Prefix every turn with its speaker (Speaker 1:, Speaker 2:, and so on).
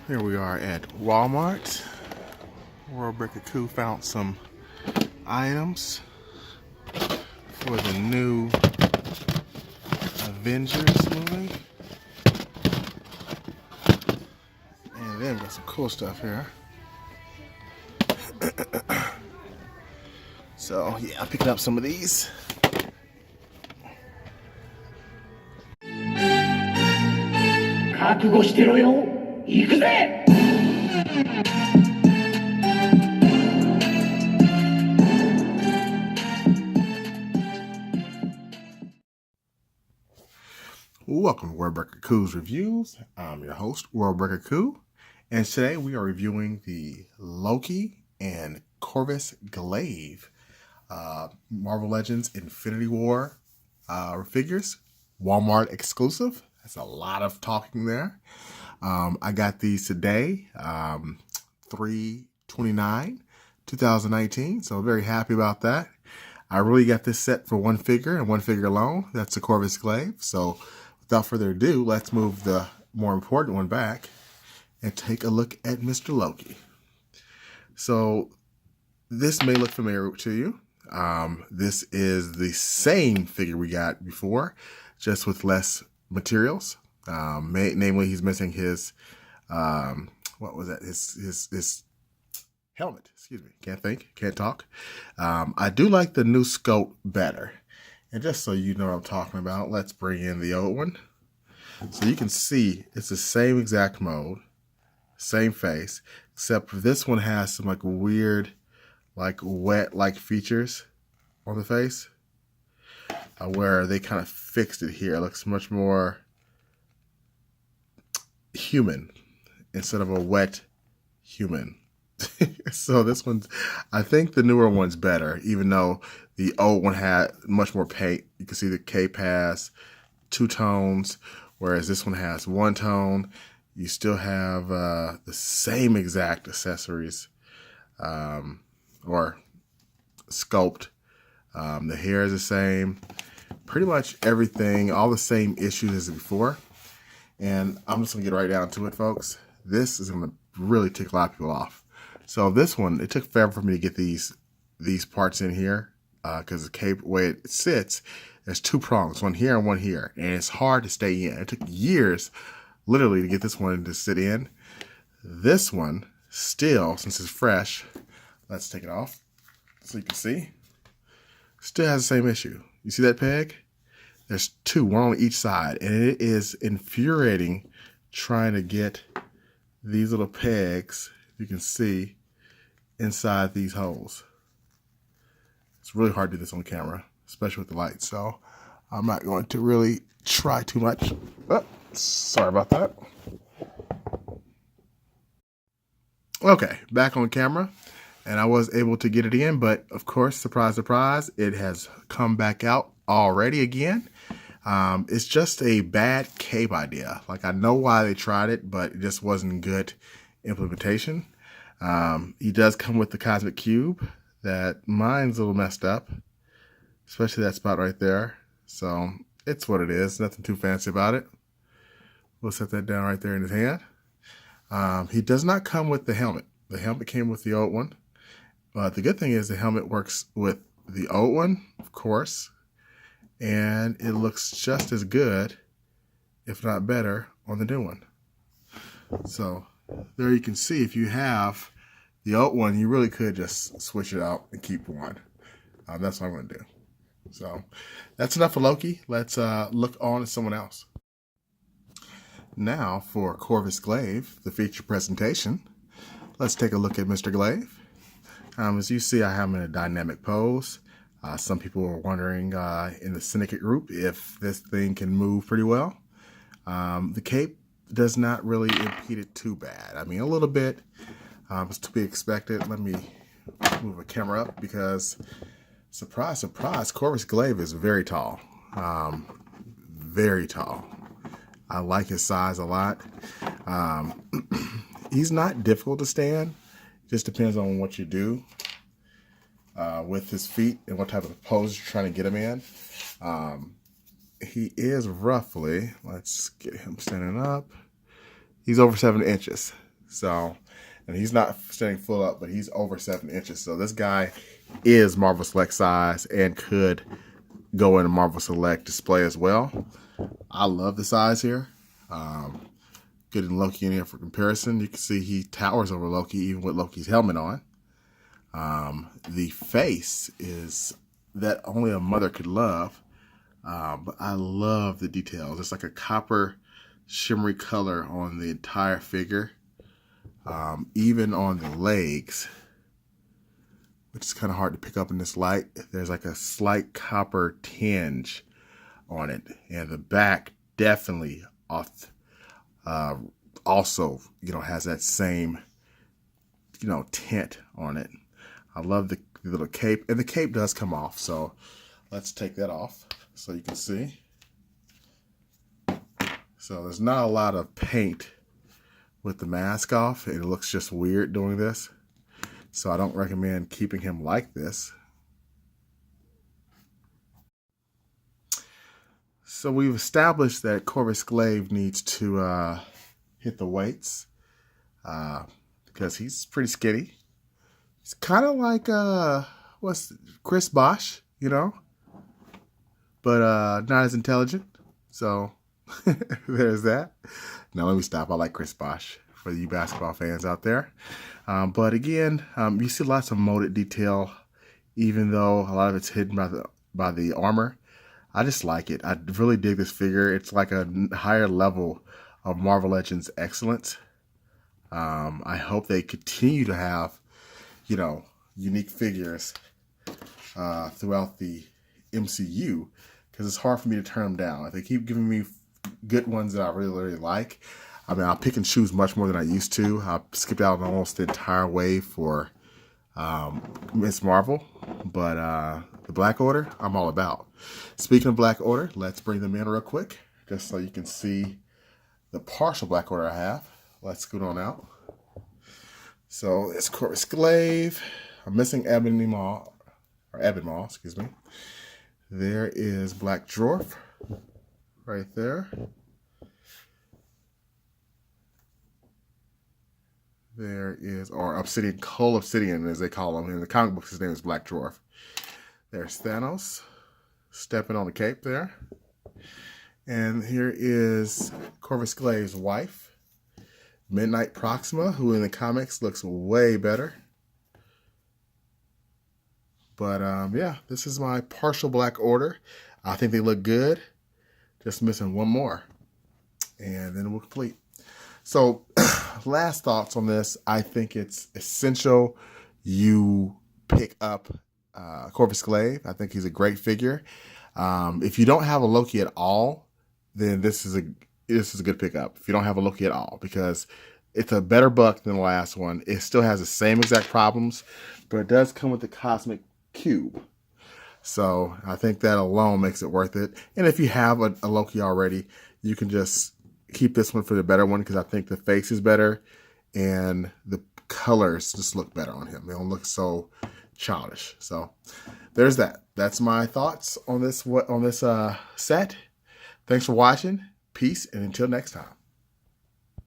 Speaker 1: Here we are at Walmart. World Breaker Coup found some items for the new Avengers movie. And then we got some cool stuff here. So yeah, I'm picking up some of these. Welcome to World Breaker Coup's Reviews. I'm your host, World Breaker Coup, and today we are reviewing the Loki and Corvus Glaive Marvel Legends Infinity War figures, Walmart exclusive. That's a lot of talking there. I got these today, 3/29/2019, so very happy about that. I really got this set for one figure and one figure alone. That's the Corvus Glaive. So without further ado, let's move the more important one back and take a look at Mr. Loki. So this may look familiar to you. This is the same figure we got before, just with less materials. Namely, he's missing his, what was that? His helmet. Excuse me. Can't talk. I do like the new scope better. And just so you know what I'm talking about, let's bring in the old one. So you can see it's the same exact mode, same face, except for this one has some like weird, like wet-like features on the face, where they kind of fixed it here. It looks much more human instead of a wet human. So this one's, I think the newer one's better, even though the old one had much more paint. You can see the cape has 2 tones, whereas this one has 1 tone. You still have the same exact accessories or sculpt. The hair is the same. Pretty much everything, all the same issues as before. And I'm just going to get right down to it, folks. This is going to really tick a lot of people off. So this one, it took forever for me to get these parts in here because the cape, the way it sits, there's 2 prongs, one here and one here, and it's hard to stay in. It took years, literally, to get this one to sit in. This one, still, since it's fresh, let's take it off so you can see, still has the same issue. You see that peg? There's 2, one on each side, and it is infuriating trying to get these little pegs, you can see, inside these holes. It's really hard to do this on camera, especially with the light, so I'm not going to really try too much. Oh, sorry about that. Okay, back on camera, and I was able to get it in, but of course, surprise, surprise, it has come back out already again. It's just a bad cape idea. Like, I know why they tried it, but it just wasn't good implementation. He does come with the Cosmic Cube. That mine's a little messed up, especially that spot right there. So it's what it is. Nothing too fancy about it. We'll set that down right there in his hand. He does not come with the helmet. The helmet came with the old one. But the good thing is the helmet works with the old one, of course, and it looks just as good, if not better, on the new one. So there you can see, if you have the old one, you really could just switch it out and keep one. That's what I'm going to do. So that's enough for Loki. Let's look on at someone else. Now for Corvus Glaive, the feature presentation. Let's take a look at Mr. Glaive. As you see, I have him in a dynamic pose. Some people were wondering in the Syndicate group if this thing can move pretty well. The cape does not really impede it too bad. I mean, a little bit. It's to be expected. Let me move the camera up because, surprise, surprise, Corvus Glaive is very tall. Very tall. I like his size a lot. He's not difficult to stand. Just depends on what you do with his feet and what type of pose you're trying to get him in. He is roughly, let's get him standing up. He's over 7 inches. So, and he's not standing full up, but he's over 7 inches. So this guy is Marvel Select size and could go in a Marvel Select display as well. I love the size here. Getting Loki in here for comparison, you can see he towers over Loki even with Loki's helmet on. The face is that only a mother could love, but I love the details. It's like a copper shimmery color on the entire figure, even on the legs, which is kind of hard to pick up in this light. There's like a slight copper tinge on it, and the back definitely also, has that same, tint on it. I love the little cape, and the cape does come off. So let's take that off so you can see. So there's not a lot of paint with the mask off. It looks just weird doing this. So I don't recommend keeping him like this. So we've established that Corvus Glaive needs to hit the weights because he's pretty skinny. He's kind of like Chris Bosh, but not as intelligent. So there's that. Now let me stop. I like Chris Bosh for you basketball fans out there. But again, you see lots of molded detail, even though a lot of it's hidden by the armor. I just like it. I really dig this figure. It's like a higher level of Marvel Legends excellence. I hope they continue to have, unique figures throughout the MCU, because it's hard for me to turn them down. If they keep giving me good ones that I really, really like, I'll pick and choose much more than I used to. I skipped out on almost the entire wave for Miss Marvel, but the Black Order, I'm all about. Speaking of Black Order, let's bring them in real quick, just so you can see the partial Black Order I have. Let's scoot on out. So it's Corvus Glaive. I'm missing Ebony Maw, excuse me. There is Black Dwarf, right there. There is, or Obsidian, Coal Obsidian as they call him. In the comic books, his name is Black Dwarf. There's Thanos, stepping on the cape there. And here is Corvus Glaive's wife, Midnight Proxima, who in the comics looks way better. But yeah, this is my partial Black Order. I think they look good. Just missing one more. And then we'll complete. So last thoughts on this. I think it's essential you pick up Corvus Glaive. I think he's a great figure. If you don't have a Loki at all, then this is a good pickup. If you don't have a Loki at all, because it's a better buck than the last one. It still has the same exact problems, but it does come with the Cosmic Cube. So I think that alone makes it worth it. And if you have a Loki already, you can just keep this one for the better one, because I think the face is better and the colors just look better on him. They don't look so childish. So there's that. That's my thoughts on this set. Thanks for watching. Peace, and until next time.